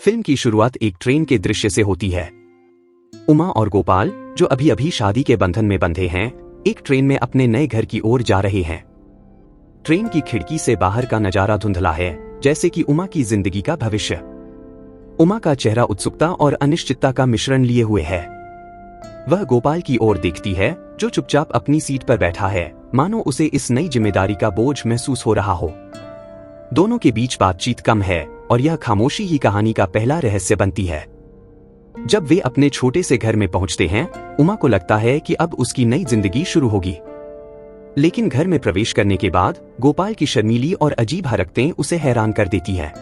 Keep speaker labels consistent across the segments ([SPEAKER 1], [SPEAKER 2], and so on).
[SPEAKER 1] Film की शुरुआत एक ट्रेन के दृश्य से होती है। उमा और गोपाल, जो अभी अभी शादी के बंधन में बंधे हैं, एक ट्रेन में अपने नए घर की ओर जा रहे हैं। ट्रेन की खिड़की से बाहर का नजारा धुंधला है, जैसे कि उमा की जिंदगी का भविष्य। उमा का चेहरा उत्सुकता और अनिश्चितता का मिश्रण लिए हुए है। वह गोपाल की ओर देखती है, जो चुपचाप अपनी सीट पर बैठा है, मानो उसे इस नई जिम्मेदारी का बोझ महसूस हो रहा हो। दोनों के बीच बातचीत कम है और यह खामोशी ही कहानी का पहला रहस्य बनती है। जब वे अपने छोटे से घर में पहुंचते हैं, उमा को लगता है कि अब उसकी नई जिंदगी शुरू होगी। लेकिन घर में प्रवेश करने के बाद गोपाल की शर्मीली और अजीब हरकतें उसे हैरान कर देती हैं।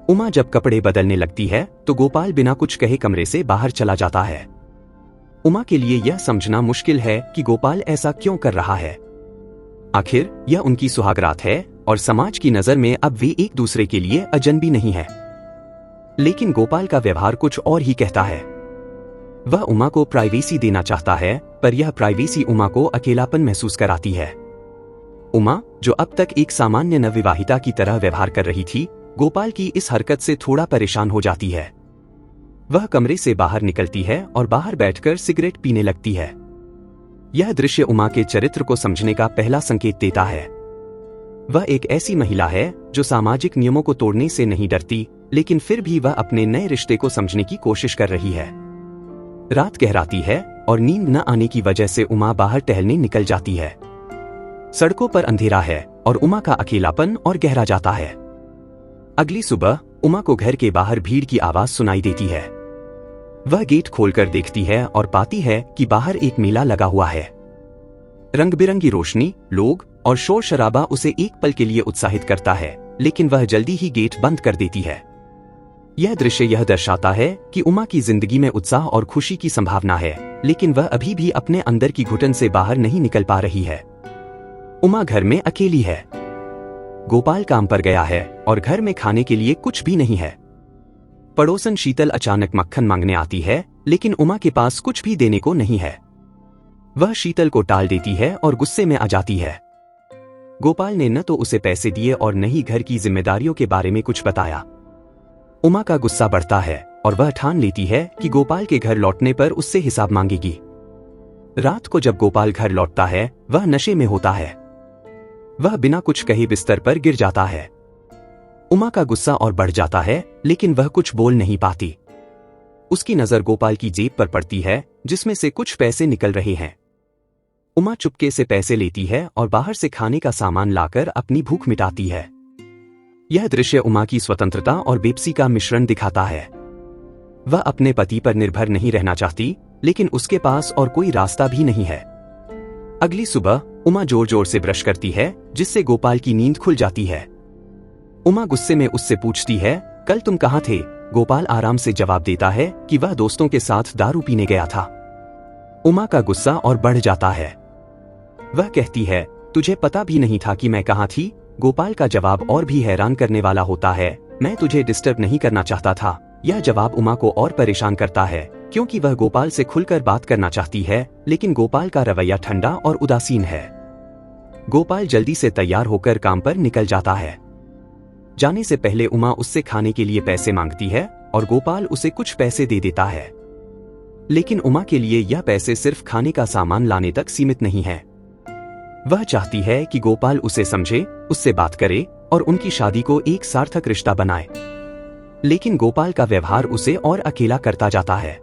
[SPEAKER 1] उमा जब कपड़े बदलने लगती है तो गोपाल बिना कुछ कहे कमरे से बाहर चला जाता है। उमा के लिए यह समझना मुश्किल है कि गोपाल ऐसा क्यों कर रहा है। आखिर यह उनकी सुहागरात है और समाज की नजर में अब वे एक दूसरे के लिए अजनबी नहीं है। लेकिन गोपाल का व्यवहार कुछ और ही कहता है। वह उमा को प्राइवेसी देना चाहता है, पर यह प्राइवेसी उमा को अकेलापन महसूस कराती है। उमा, जो अब तक एक सामान्य नवविवाहिता की तरह व्यवहार कर रही थी, गोपाल की इस हरकत से थोड़ा परेशान हो जाती है। वह कमरे से बाहर निकलती है और बाहर बैठकर सिगरेट पीने लगती है। यह दृश्य उमा के चरित्र को समझने का पहला संकेत देता है। वह एक ऐसी महिला है जो सामाजिक नियमों को तोड़ने से नहीं डरती, लेकिन फिर भी वह अपने नए रिश्ते को समझने की कोशिश कर रही है। रात गहराती है और नींद न आने की वजह से उमा बाहर टहलने निकल जाती है। सड़कों पर अंधेरा है और उमा का अकेलापन और गहरा जाता है। अगली सुबह उमा को घर के बाहर भीड़ की आवाज सुनाई देती है। वह गेट खोलकर देखती है और पाती है कि बाहर एक मेला लगा हुआ है। रंग बिरंगी रोशनी, लोग और शोर शराबा उसे एक पल के लिए उत्साहित करता है, लेकिन वह जल्दी ही गेट बंद कर देती है। यह दृश्य यह दर्शाता है कि उमा की जिंदगी में उत्साह और खुशी की संभावना है, लेकिन वह अभी भी अपने अंदर की घुटन से बाहर नहीं निकल पा रही है। उमा घर में अकेली है। गोपाल काम पर गया है और घर में खाने के लिए कुछ भी नहीं है। पड़ोसन शीतल अचानक मक्खन मांगने आती है, लेकिन उमा के पास कुछ भी देने को नहीं है। वह शीतल को टाल देती है और गुस्से में आ जाती है। गोपाल ने न तो उसे पैसे दिए और न ही घर की जिम्मेदारियों के बारे में कुछ बताया। उमा का गुस्सा बढ़ता है और वह ठान लेती है कि गोपाल के घर लौटने पर उससे हिसाब मांगेगी। रात को जब गोपाल घर लौटता है, वह नशे में होता है। वह बिना कुछ कहे बिस्तर पर गिर जाता है। उमा का गुस्सा और बढ़ जाता है, लेकिन वह कुछ बोल नहीं पाती। उसकी नजर गोपाल की जेब पर पड़ती है, जिसमें से कुछ पैसे निकल रहे हैं। उमा चुपके से पैसे लेती है और बाहर से खाने का सामान लाकर अपनी भूख मिटाती है। यह दृश्य उमा की स्वतंत्रता और बेबसी का मिश्रण दिखाता है। वह अपने पति पर निर्भर नहीं रहना चाहती, लेकिन उसके पास और कोई रास्ता भी नहीं है। अगली सुबह उमा जोर जोर से ब्रश करती है, जिससे गोपाल की नींद खुल जाती है। उमा गुस्से में उससे पूछती है, कल तुम कहाँ थे? गोपाल आराम से जवाब देता है कि वह दोस्तों के साथ दारू पीने गया था। उमा का गुस्सा और बढ़ जाता है। वह कहती है, तुझे पता भी नहीं था कि मैं कहाँ थी? गोपाल का जवाब और भी हैरान करने वाला होता है, मैं तुझे डिस्टर्ब नहीं करना चाहता था। यह जवाब उमा को और परेशान करता है, क्योंकि वह गोपाल से खुलकर बात करना चाहती है, लेकिन गोपाल का रवैया ठंडा और उदासीन है। गोपाल जल्दी से तैयार होकर काम पर निकल जाता है। जाने से पहले उमा उससे खाने के लिए पैसे मांगती है और गोपाल उसे कुछ पैसे दे देता है। लेकिन उमा के लिए यह पैसे सिर्फ खाने का सामान लाने तक सीमित नहीं है। वह चाहती है कि गोपाल उसे समझे, उससे बात करे और उनकी शादी को एक सार्थक रिश्ता बनाए। लेकिन गोपाल का व्यवहार उसे और अकेला करता जाता है।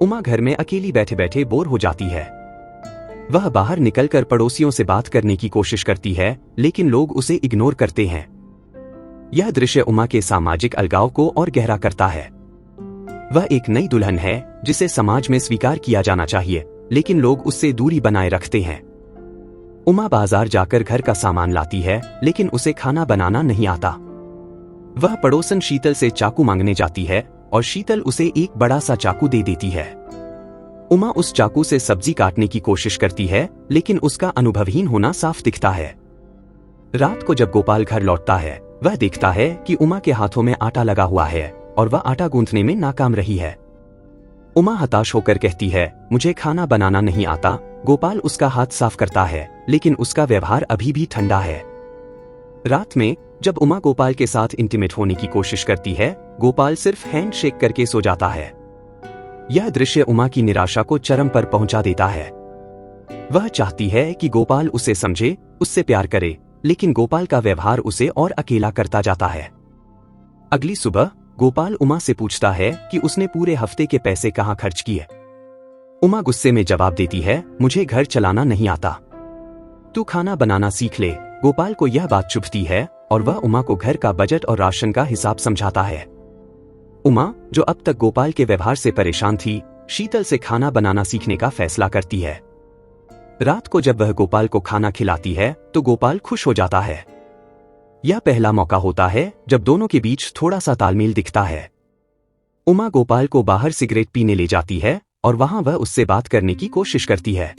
[SPEAKER 1] उमा घर में अकेली बैठे बैठे बोर हो जाती है। वह बाहर निकलकर पड़ोसियों से बात करने की कोशिश करती है, लेकिन लोग उसे इग्नोर करते हैं। यह दृश्य उमा के सामाजिक अलगाव को और गहरा करता है। वह एक नई दुल्हन है जिसे समाज में स्वीकार किया जाना चाहिए, लेकिन लोग उससे दूरी बनाए रखते हैं। उमा बाजार जाकर घर का सामान लाती है, लेकिन उसे खाना बनाना नहीं आता। वह पड़ोसन शीतल से चाकू मांगने जाती है और शीतल उसे एक बड़ा सा चाकू दे देती है। उमा उस चाकू से सब्जी काटने की कोशिश करती है, लेकिन उसका अनुभवहीन होना साफ दिखता है। रात को जब गोपाल घर लौटता है, वह देखता है कि उमा के हाथों में आटा लगा हुआ है और वह आटा गूंथने में नाकाम रही है। उमा हताश होकर कहती है, मुझे खाना बनाना नहीं आता। गोपाल उसका हाथ साफ करता है, लेकिन उसका व्यवहार अभी भी ठंडा है। रात में जब उमा गोपाल के साथ इंटीमेट होने की कोशिश करती है, गोपाल सिर्फ हैंड शेक करके सो जाता है। यह दृश्य उमा की निराशा को चरम पर पहुंचा देता है। वह चाहती है कि गोपाल उसे समझे, उससे प्यार करे, लेकिन गोपाल का व्यवहार उसे और अकेला करता जाता है। अगली सुबह गोपाल उमा से पूछता है कि उसने पूरे हफ्ते के पैसे कहां खर्च किए। उमा गुस्से में जवाब देती है, मुझे घर चलाना नहीं आता, तू खाना बनाना सीख ले। गोपाल को यह बात चुभती है और वह उमा को घर का बजट और राशन का हिसाब समझाता है। उमा, जो अब तक गोपाल के व्यवहार से परेशान थी, शीतल से खाना बनाना सीखने का फैसला करती है। रात को जब वह गोपाल को खाना खिलाती है तो गोपाल खुश हो जाता है। यह पहला मौका होता है जब दोनों के बीच थोड़ा सा तालमेल दिखता है। उमा गोपाल को बाहर सिगरेट पीने ले जाती है और वहां वह उससे बात करने की कोशिश करती है,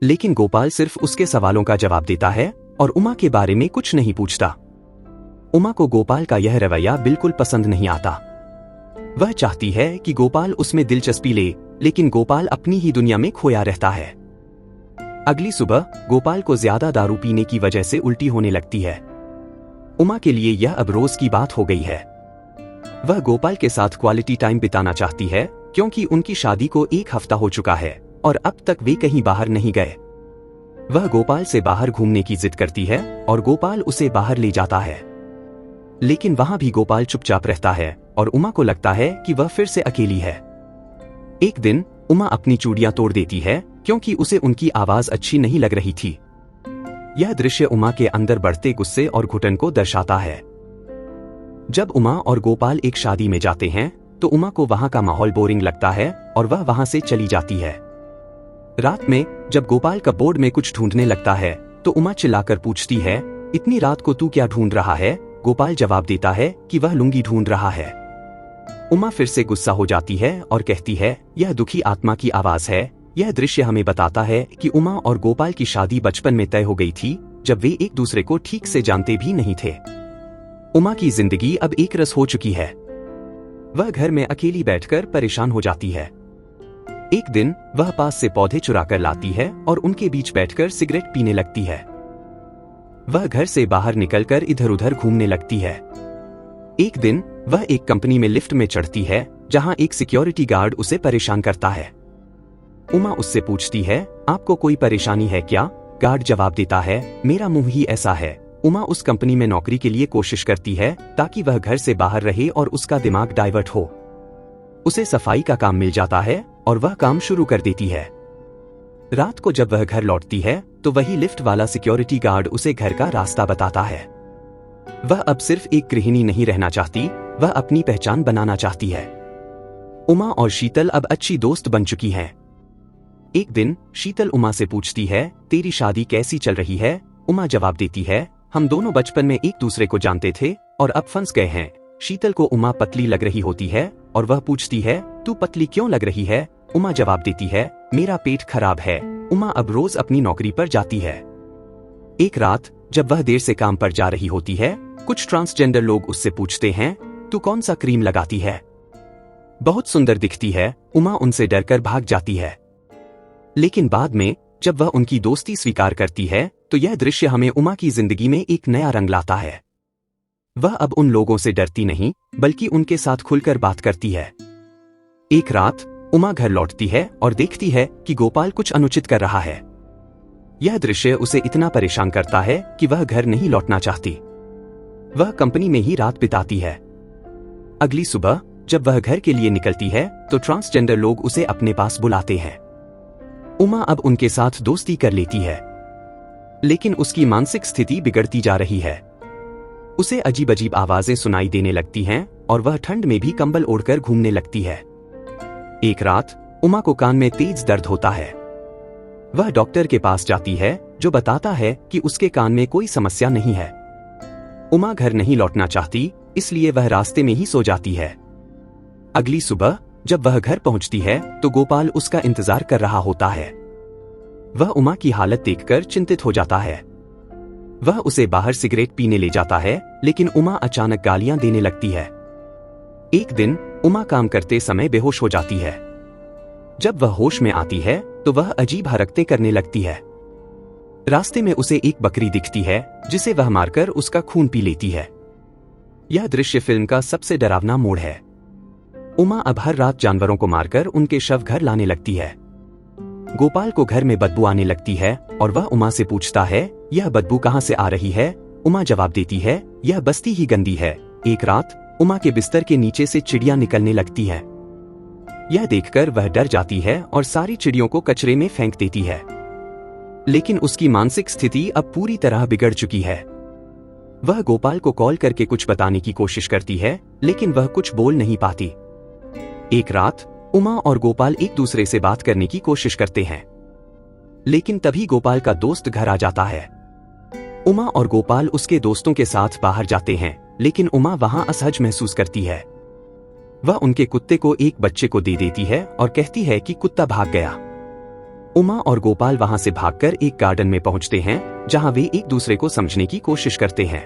[SPEAKER 1] लेकिन गोपाल सिर्फ उसके सवालों का जवाब देता है और उमा के बारे में कुछ नहीं पूछता। उमा को गोपाल का यह रवैया बिल्कुल पसंद नहीं आता। वह चाहती है कि गोपाल उसमें दिलचस्पी ले, लेकिन गोपाल अपनी ही दुनिया में खोया रहता है। अगली सुबह गोपाल को ज्यादा दारू पीने की वजह से उल्टी होने लगती है। उमा के लिए यह अब रोज की बात हो गई है। वह गोपाल के साथ क्वालिटी टाइम बिताना चाहती है, क्योंकि उनकी शादी को 1 हफ्ता हो चुका है और अब तक वे कहीं बाहर नहीं गए। वह गोपाल से बाहर घूमने की जिद करती है और गोपाल उसे बाहर ले जाता है, लेकिन वहां भी गोपाल चुपचाप रहता है और उमा को लगता है कि वह फिर से अकेली है। एक दिन उमा अपनी चूड़ियां तोड़ देती है क्योंकि उसे उनकी आवाज अच्छी नहीं लग रही थी। यह दृश्य उमा के अंदर बढ़ते गुस्से और घुटन को दर्शाता है। जब उमा और गोपाल एक शादी में जाते हैं तो उमा को वहां का माहौल बोरिंग लगता है और वह वहां से चली जाती है। रात में जब गोपाल कपबोर्ड में कुछ ढूंढने लगता है तो उमा चिल्लाकर पूछती है, इतनी रात को तू क्या ढूंढ रहा है? गोपाल जवाब देता है कि वह लुंगी ढूंढ रहा है। उमा फिर से गुस्सा हो जाती है और कहती है, यह दुखी आत्मा की आवाज है। यह दृश्य हमें बताता है कि उमा और गोपाल की शादी बचपन में तय हो गई थी, जब वे एक दूसरे को ठीक से जानते भी नहीं थे। उमा की जिंदगी अब एक रस हो चुकी है। वह घर में अकेली बैठकर परेशान हो जाती है। एक दिन वह पास से पौधे चुराकर लाती है और उनके बीच बैठकर सिगरेट पीने लगती है। वह घर से बाहर निकलकर इधर उधर घूमने लगती है। एक दिन वह एक कंपनी में लिफ्ट में चढ़ती है जहां एक सिक्योरिटी गार्ड उसे परेशान करता है। उमा उससे पूछती है, आपको कोई परेशानी है क्या? गार्ड जवाब देता है, मेरा मुंह ही ऐसा है। उमा उस कंपनी में नौकरी के लिए कोशिश करती है ताकि वह घर से बाहर रहे और उसका दिमाग डाइवर्ट हो। उसे सफाई का काम मिल जाता है और वह काम शुरू कर देती है। रात को जब वह घर लौटती है तो वही लिफ्ट वाला सिक्योरिटी गार्ड उसे घर का रास्ता बताता है। वह अब सिर्फ एक गृहिणी नहीं रहना चाहती, वह अपनी पहचान बनाना चाहती है। उमा और शीतल अब अच्छी दोस्त बन चुकी हैं। एक दिन शीतल उमा से पूछती है, तेरी शादी कैसी चल रही है? उमा जवाब देती है, हम दोनों बचपन में एक दूसरे को जानते थे और अब फंस गए हैं। शीतल को उमा पतली लग रही होती है और वह पूछती है, तू पतली क्यों लग रही है? उमा जवाब देती है, मेरा पेट खराब है। उमा अब रोज अपनी नौकरी पर जाती है। एक रात जब वह देर से काम पर जा रही होती है, कुछ ट्रांसजेंडर लोग उससे पूछते हैं, तू कौन सा क्रीम लगाती है? बहुत सुंदर दिखती है। उमा उनसे डरकर भाग जाती है। लेकिन बाद में जब वह उनकी दोस्ती स्वीकार करती है तो यह दृश्य हमें उमा की जिंदगी में एक नया रंग लाता है। वह अब उन लोगों से डरती नहीं, बल्कि उनके साथ खुलकर बात करती है। एक रात उमा घर लौटती है और देखती है कि गोपाल कुछ अनुचित कर रहा है। यह दृश्य उसे इतना परेशान करता है कि वह घर नहीं लौटना चाहती। वह कंपनी में ही रात बिताती है। अगली सुबह जब वह घर के लिए निकलती है तो ट्रांसजेंडर लोग उसे अपने पास बुलाते हैं। उमा अब उनके साथ दोस्ती कर लेती है, लेकिन उसकी मानसिक स्थिति बिगड़ती जा रही है। उसे अजीब अजीब आवाजें सुनाई देने लगती हैं और वह ठंड में भी कंबल ओढ़कर घूमने लगती है। एक रात उमा को कान में तेज दर्द होता है। वह डॉक्टर के पास जाती है जो बताता है कि उसके कान में कोई समस्या नहीं है। उमा घर नहीं लौटना चाहती, इसलिए वह रास्ते में ही सो जाती है। अगली सुबह जब वह घर पहुंचती है तो गोपाल उसका इंतजार कर रहा होता है। वह उमा की हालत देखकर चिंतित हो जाता है। वह उसे बाहर सिगरेट पीने ले जाता है, लेकिन उमा अचानक गालियां देने लगती है। एक दिन उमा काम करते समय बेहोश हो जाती है। जब वह होश में आती है तो वह अजीब हरकतें करने लगती है। रास्ते में उसे एक बकरी दिखती है जिसे वह मारकर उसका खून पी लेती है। यह दृश्य फिल्म का सबसे डरावना मोड़ है। उमा अब हर रात जानवरों को मारकर उनके शव घर लाने लगती है। गोपाल को घर में बदबू आने लगती है और वह उमा से पूछता है, यह बदबू कहां से आ रही है? उमा जवाब देती है, यह बस्ती ही गंदी है। एक रात उमा के बिस्तर के नीचे से चिड़िया निकलने लगती है। यह देखकर वह डर जाती है और सारी चिड़ियों को कचरे में फेंक देती है। लेकिन उसकी मानसिक स्थिति अब पूरी तरह बिगड़ चुकी है। वह गोपाल को कॉल करके कुछ बताने की कोशिश करती है, लेकिन वह कुछ बोल नहीं पाती। एक रात उमा और गोपाल एक दूसरे से बात करने की कोशिश करते हैं, लेकिन तभी गोपाल का दोस्त घर आ जाता है। उमा और गोपाल उसके दोस्तों के साथ बाहर जाते हैं, लेकिन उमा वहां असहज महसूस करती है। वह उनके कुत्ते को एक बच्चे को दे देती है और कहती है कि कुत्ता भाग गया। उमा और गोपाल वहां से भागकर एक गार्डन में पहुंचते हैं, जहां वे एक दूसरे को समझने की कोशिश करते हैं।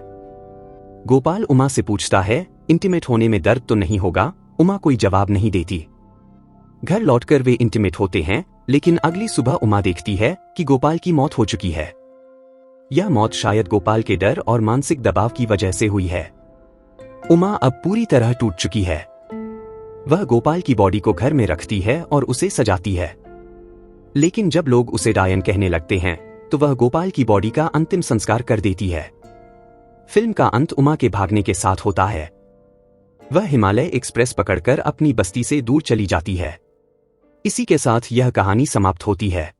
[SPEAKER 1] गोपाल उमा से पूछता है, इंटीमेट होने में दर्द तो नहीं होगा? उमा कोई जवाब नहीं देती। घर लौटकर वे इंटीमेट होते हैं, लेकिन अगली सुबह उमा देखती है कि गोपाल की मौत हो चुकी है। यह मौत शायद गोपाल के डर और मानसिक दबाव की वजह से हुई है। उमा अब पूरी तरह टूट चुकी है। वह गोपाल की बॉडी को घर में रखती है और उसे सजाती है, लेकिन जब लोग उसे डायन कहने लगते हैं तो वह गोपाल की बॉडी का अंतिम संस्कार कर देती है। फिल्म का अंत उमा के भागने के साथ होता है। वह हिमालय एक्सप्रेस पकड़कर अपनी बस्ती से दूर चली जाती है। इसी के साथ यह कहानी समाप्त होती है।